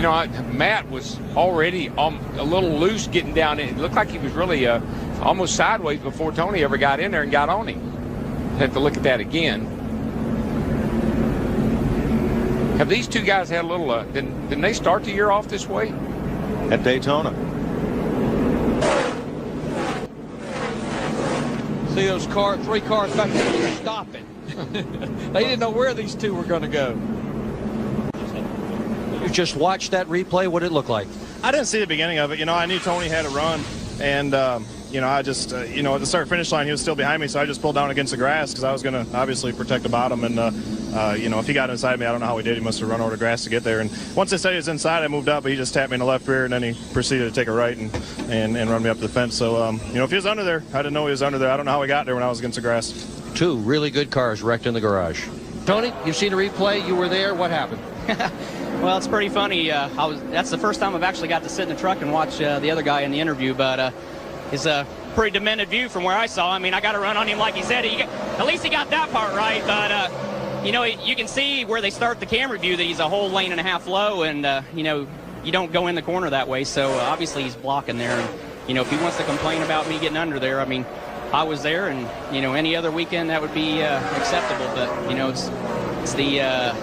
You know, Matt was already a little loose getting down. It looked like he was really almost sideways before Tony ever got in there and got on him. Have to look at that again. Have these two guys had a little, didn't they start the year off this way? At Daytona. See those three cars back there stopping. They didn't know where these two were going to go. You just watched that replay. What did it look like? I didn't see the beginning of it. You know, I knew Tony had a run, and you know, I just you know, at the start-finish line, he was still behind me, so I just pulled down against the grass because I was going to obviously protect the bottom. And you know, if he got inside me, I don't know how he did. He must have run over the grass to get there. And once they said he was inside, I moved up, but he just tapped me in the left rear, and then he proceeded to take a right and run me up the fence. So you know, if he was under there, I didn't know he was under there. I don't know how he got there when I was against the grass. Two really good cars wrecked in the garage. Tony, you've seen the replay. You were there. What happened? Well, it's pretty funny. That's the first time I've actually got to sit in the truck and watch the other guy in the interview, but it's a pretty demented view from where I saw. I mean, I got to run on him like he said. At least he got that part right, but you know, you can see where they start the camera view that he's a whole lane and a half low, and you know, you don't go in the corner that way, so obviously he's blocking there. And you know, if he wants to complain about me getting under there, I mean, I was there, and you know, any other weekend that would be acceptable, but you know, it's the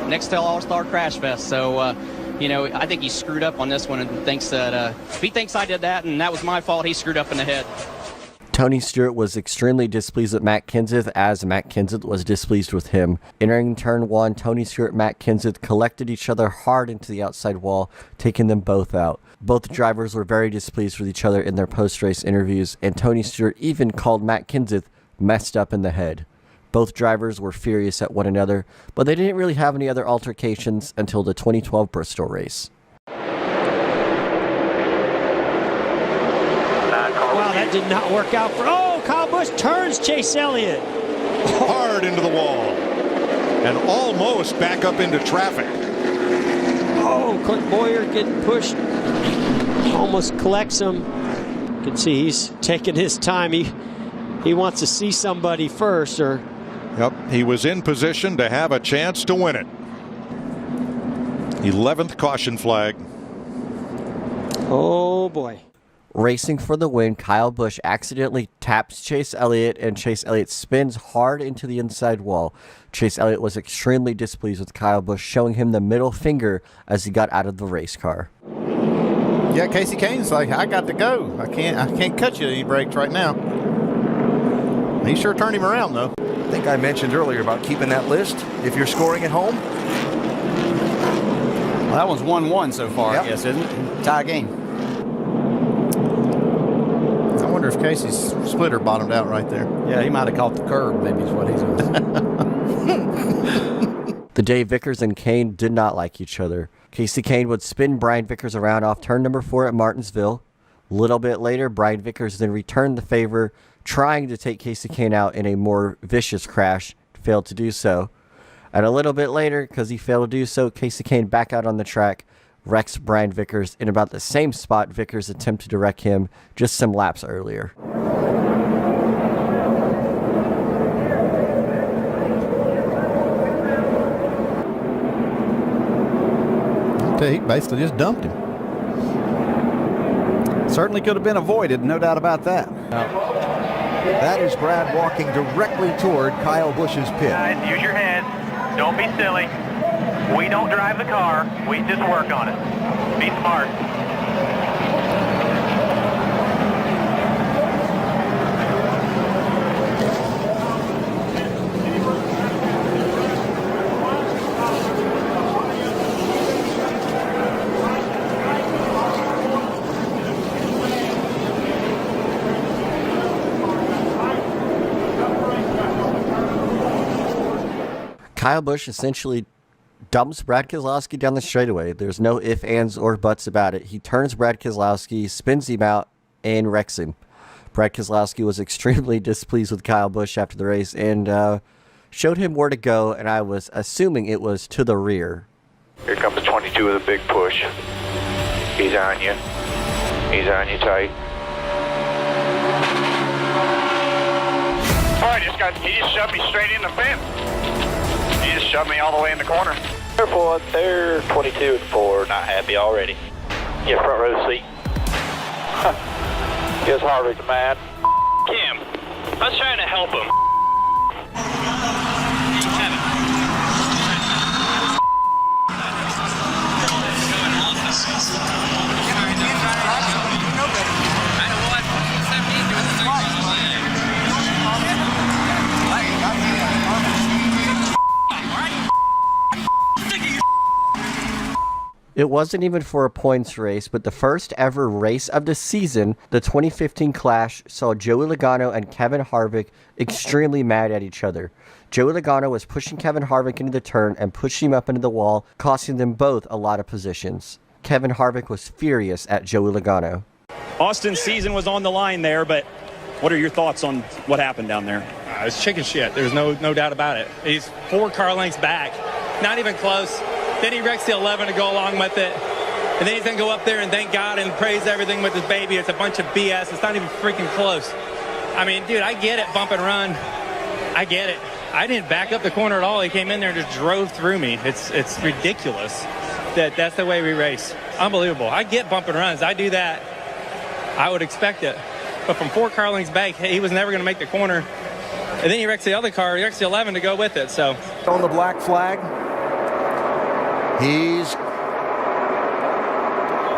next to All-Star Crash Fest, so you know, I think he screwed up on this one and thinks that if he thinks I did that and that was my fault, he screwed up in the head. Tony Stewart was extremely displeased with Matt Kenseth, as Matt Kenseth was displeased with him. Entering turn one, Tony Stewart and Matt Kenseth collected each other hard into the outside wall, taking them both out. Both drivers were very displeased with each other in their post-race interviews, and Tony Stewart even called Matt Kenseth messed up in the head. Both drivers were furious at one another, but they didn't really have any other altercations until the 2012 Bristol race. Wow, that did not work out for... Oh, Kyle Busch turns Chase Elliott. Hard into the wall. And almost back up into traffic. Oh, Bowyer getting pushed. Almost collects him. You can see he's taking his time. He wants to see somebody first, or... Yep, he was in position to have a chance to win it. 11th caution flag. Oh, boy. Racing for the win, Kyle Busch accidentally taps Chase Elliott, and Chase Elliott spins hard into the inside wall. Chase Elliott was extremely displeased with Kyle Busch, showing him the middle finger as he got out of the race car. Yeah, Kasey Kahne's like, I got to go. I can't cut you. He brakes right now. He sure turned him around, though. I think I mentioned earlier about keeping that list if you're scoring at home. Well, that one's 1-1 so far, yep. I guess, isn't it? Tie game. I wonder if Casey's splitter bottomed out right there. Yeah, he might have caught the curb, maybe is what he's going to The day Vickers and Kane did not like each other. Kasey Kahne would spin Brian Vickers around off turn number 4 at Martinsville. A little bit later, Brian Vickers then returned the favor, trying to take Kasey Kahne out in a more vicious crash, failed to do so. And a little bit later, because he failed to do so, Kasey Kahne back out on the track, wrecks Brian Vickers in about the same spot Vickers attempted to wreck him just some laps earlier. He basically just dumped him. Certainly could have been avoided, no doubt about that. That is Brad walking directly toward Kyle Busch's pit. Guys, use your head. Don't be silly. We don't drive the car. We just work on it. Be smart. Kyle Busch essentially dumps Brad Keselowski down the straightaway. There's no ifs, ands, or buts about it. He turns Brad Keselowski, spins him out, and wrecks him. Brad Keselowski was extremely displeased with Kyle Busch after the race and showed him where to go, and I was assuming it was to the rear. Here comes the 22 with a big push. He's on you. He's on you tight. All right, he just shoved me straight in the fence. He just shoved me all the way in the corner. Careful, they're 22 and 4, not happy already. Yeah, front row seat. Guess Harvick's mad. Kim, I was trying to help him. It wasn't even for a points race, but the first ever race of the season, the 2015 Clash, saw Joey Logano and Kevin Harvick extremely mad at each other. Joey Logano was pushing Kevin Harvick into the turn and pushing him up into the wall, costing them both a lot of positions. Kevin Harvick was furious at Joey Logano. Austin's season was on the line there, but what are your thoughts on what happened down there? It's chicken shit. There's no doubt about it. He's 4 car lengths back. Not even close. Then he wrecks the 11 to go along with it. And then he's going to go up there and thank God and praise everything with his baby. It's a bunch of BS. It's not even freaking close. I mean, dude, I get it, bump and run. I get it. I didn't back up the corner at all. He came in there and just drove through me. It's ridiculous that's the way we race. Unbelievable. I get bump and runs. I do that. I would expect it. But from 4 car lengths back, he was never going to make the corner. And then he wrecks the other car. He wrecks the 11 to go with it. So on the black flag. He's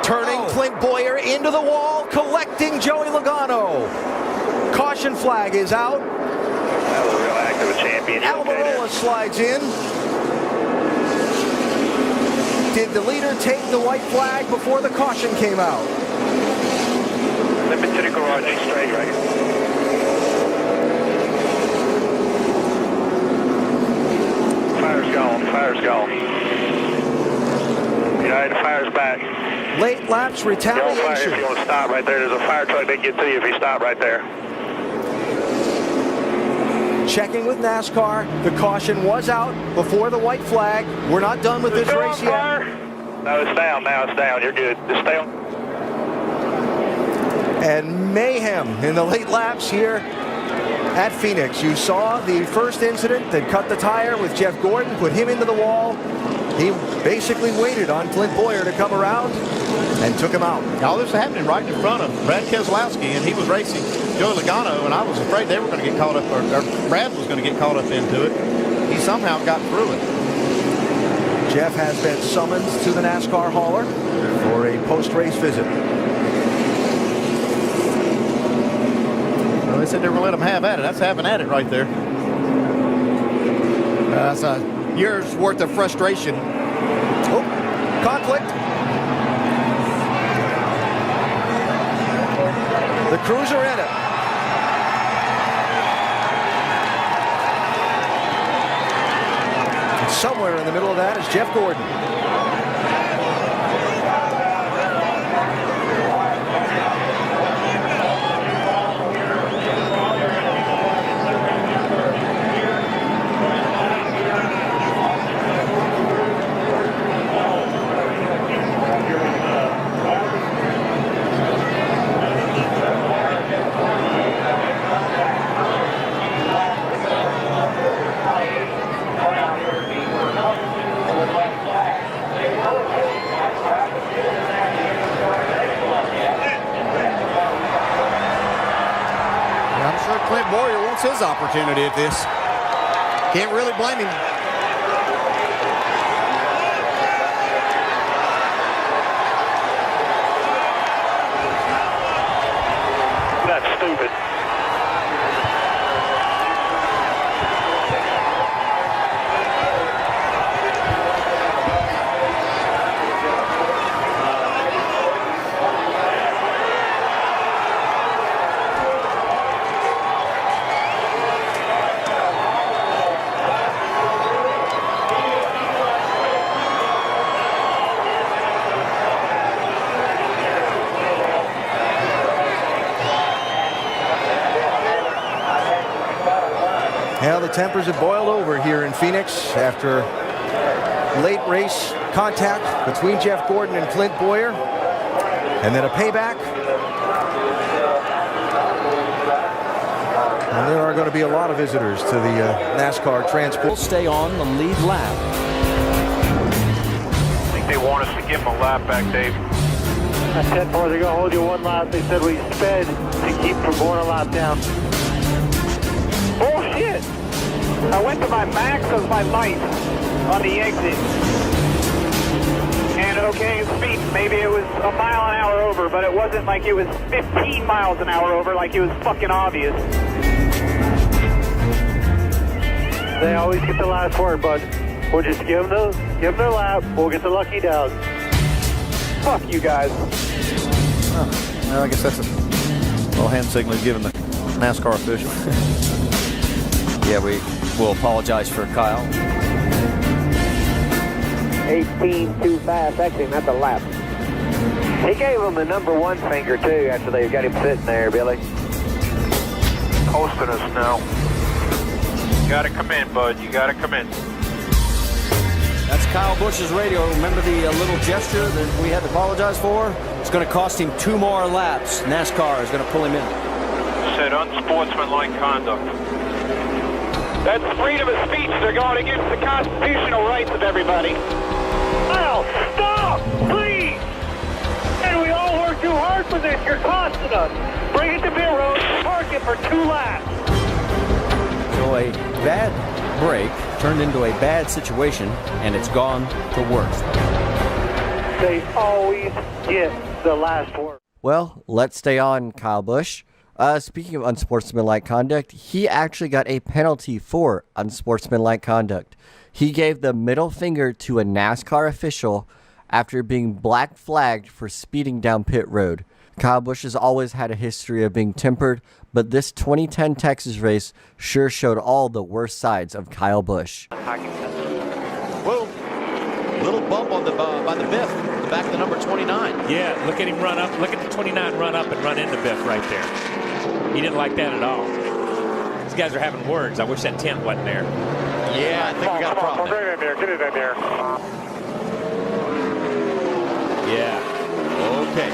turning Clint Bowyer into the wall, collecting Joey Logano. Caution flag is out. That was a real act of a champion. Almirola slides in. Did the leader take the white flag before the caution came out? Slip into the garage straight right here. Fire's gone. Fire's gone. United Fire's back. Late lapse retaliation. Fire, if you want to stop right there, there's a fire truck that gets to you if you stop right there. Checking with NASCAR. The caution was out before the white flag. We're not done with this race yet. No, it's down. Now it's down. You're good. Just stay on. And mayhem in the late laps here at Phoenix. You saw the first incident that cut the tire with Jeff Gordon, put him into the wall. He basically waited on Clint Bowyer to come around and took him out. All this was happening right in front of Brad Keselowski, and he was racing Joey Logano, and I was afraid they were going to get caught up, or Brad was going to get caught up into it. He somehow got through it. Jeff has been summoned to the NASCAR hauler for a post-race visit. Well, they said they were going to let him have at it. That's having at it right there. That's a year's worth of frustration. Oh, conflict. The Cruiser in it. And somewhere in the middle of that is Jeff Gordon. Clint Bowyer wants his opportunity at this. Can't really blame him. That's stupid. Well, the tempers have boiled over here in Phoenix after late race contact between Jeff Gordon and Clint Bowyer, and then a payback. And there are going to be a lot of visitors to the NASCAR transport. Stay on the lead lap. They want us to give them a lap back, Dave. At 10-4, they're going to hold you one lap. They said we sped to keep from going a lap down. Bullshit! I went to my max of my life on the exit. And okay, speed, maybe it was a mile an hour over, but it wasn't like it was 15 miles an hour over, like it was fucking obvious. They always get the last word, bud. We'll just give them their lap. We'll get the lucky dog. Fuck you guys. Well, I guess that's a little hand signal he's giving the NASCAR official. Yeah, we will apologize for Kyle. 18 too fast. Actually, not the lap. He gave him the number one finger, too, after they got him sitting there, Billy. Hosting us now. You gotta come in, bud. You gotta come in. That's Kyle Busch's radio. Remember the little gesture that we had to apologize for? It's going to cost him 2 more laps. NASCAR is going to pull him in. Said unsportsmanlike conduct. That's freedom of speech. They're going against the constitutional rights of everybody. Kyle, stop, please! And we all work too hard for this. You're costing us. Bring it to pit road. Park it for 2 laps. So a bad break turned into a bad situation, and it's gone to worse. They always get the last word. Well, let's stay on Kyle Busch. Speaking of unsportsmanlike conduct, he actually got a penalty for unsportsmanlike conduct. He gave the middle finger to a NASCAR official after being black flagged for speeding down pit road. Kyle Busch has always had a history of being tempered, but this 2010 Texas race sure showed all the worst sides of Kyle Busch. Whoa, little bump on the by the Biff, the back of the number 29. Yeah, look at him run up. Look at the 29 run up and run into Biff right there. He didn't like that at all. These guys are having words. I wish that tent wasn't there. Yeah, I think we got a problem. Get it in there. Get it in there. Yeah. Okay.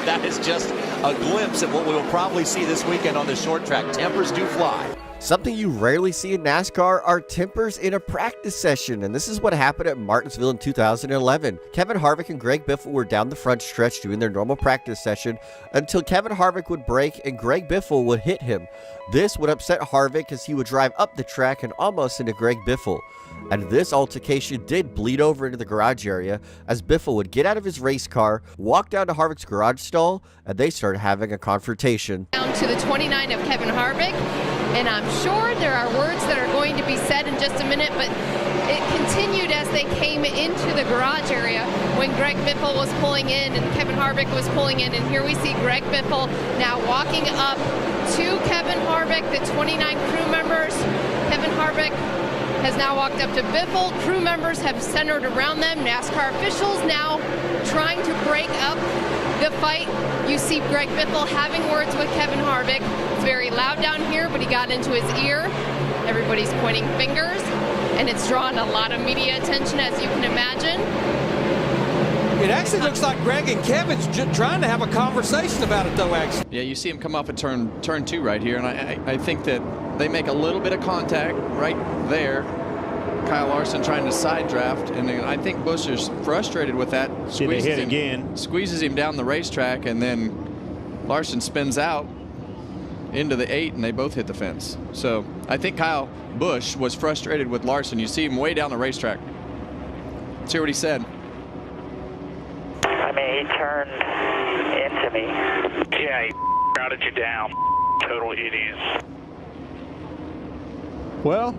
That is just a glimpse of what we will probably see this weekend on the short track. Tempers do fly. Something you rarely see in NASCAR are tempers in a practice session, and this is what happened at Martinsville in 2011. Kevin Harvick and Greg Biffle were down the front stretch doing their normal practice session until Kevin Harvick would brake and Greg Biffle would hit him. This would upset Harvick as he would drive up the track and almost into Greg Biffle. And this altercation did bleed over into the garage area as Biffle would get out of his race car, walk down to Harvick's garage stall, and they started having a confrontation. Down to the 29 of Kevin Harvick, and I'm sure there are words that are going to be said in just a minute, but it continued as they came into the garage area when Greg Biffle was pulling in and Kevin Harvick was pulling in, and here we see Greg Biffle now walking up to Kevin Harvick, the 29 crew members. Kevin Harvick has now walked up to Biffle. Crew members have centered around them. NASCAR officials now trying to break up the fight. You see Greg Biffle having words with Kevin Harvick. It's very loud down here, but he got into his ear. Everybody's pointing fingers, and it's drawn a lot of media attention, as you can imagine. It actually looks like Greg and Kevin's trying to have a conversation about it, though, actually. Yeah, you see him come up at turn 2 right here, and I think that they make a little bit of contact right there. Kyle Larson trying to side draft, and then I think Busch is frustrated with that. Squeezes him down the racetrack, and then Larson spins out into the 8, and they both hit the fence. So I think Kyle Busch was frustrated with Larson. You see him way down the racetrack. Let's hear what he said. I mean, he turned into me. Yeah, he routed you down. Total idiots. Well,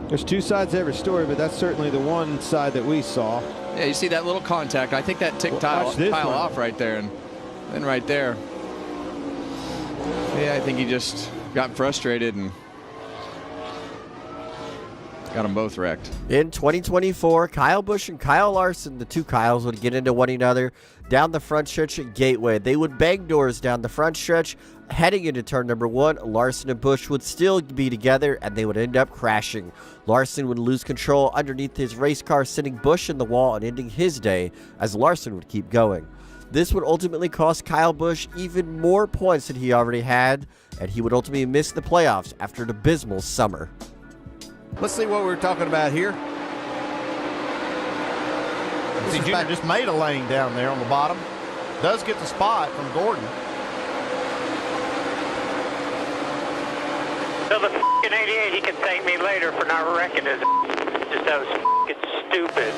there's 2 sides to every story, but that's certainly the one side that we saw. Yeah, you see that little contact. I think that ticked Kyle off right there, and then right there. Yeah, I think he just got frustrated and got them both wrecked. In 2024, Kyle Busch and Kyle Larson, the two Kyles, would get into one another down the front stretch at Gateway. They would bang doors down the front stretch. Heading into turn number 1, Larson and Busch would still be together, and they would end up crashing. Larson would lose control underneath his race car, sending Busch in the wall and ending his day as Larson would keep going. This would ultimately cost Kyle Busch even more points than he already had, and he would ultimately miss the playoffs after an abysmal summer. Let's see what we're talking about here. Dempsey Jr. just made a lane down there on the bottom. Does get the spot from Gordon. So the f***ing 88, he can thank me later for not wrecking his just that was f***ing stupid.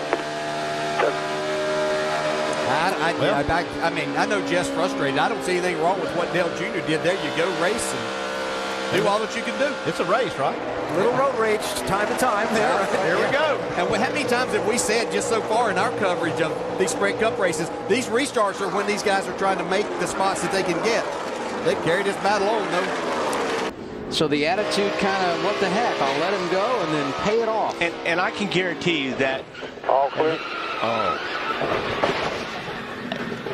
I mean, I know Jeff's frustrated. I don't see anything wrong with what Dale Jr. did there. You go race and do all that you can do. It's a race, right? Little road rage, time to time. There we go. And how many times have we said just so far in our coverage of these Sprint Cup races, these restarts are when these guys are trying to make the spots that they can get. They've carried this battle on, though. So the attitude kind of, what the heck, I'll let him go and then pay it off. And I can guarantee you that all clear.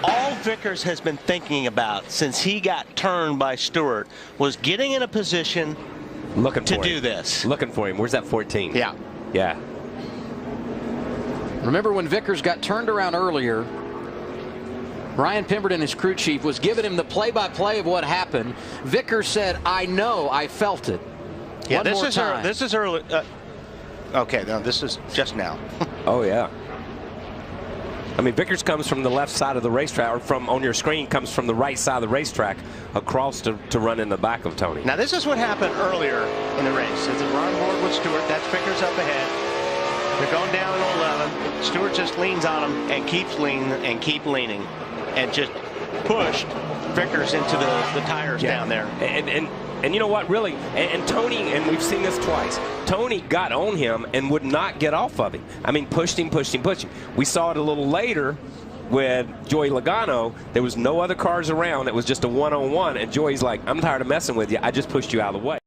All Vickers has been thinking about since he got turned by Stewart was getting in a position to do this. Looking for him. Where's that 14? Yeah. Yeah. Remember when Vickers got turned around earlier, Ryan Pemberton, his crew chief, was giving him the play-by-play of what happened. Vickers said, I know, I felt it. Yeah, One more time. this is early. Okay, now this is just now. Oh, yeah. I mean, Vickers comes from the left side of the racetrack, or from on your screen comes from the right side of the racetrack across to run in the back of Tony. Now, this is what happened earlier in the race. As they were on board with Stewart, that's Vickers up ahead. They're going down to 11. Stewart just leans on him and keeps leaning and keep leaning and just pushed Vickers into the tires down there. And you know what, really, and Tony, and we've seen this twice, Tony got on him and would not get off of him. I mean, pushed him. We saw it a little later with Joey Logano. There was no other cars around. It was just a one-on-one, and Joey's like, I'm tired of messing with you. I just pushed you out of the way.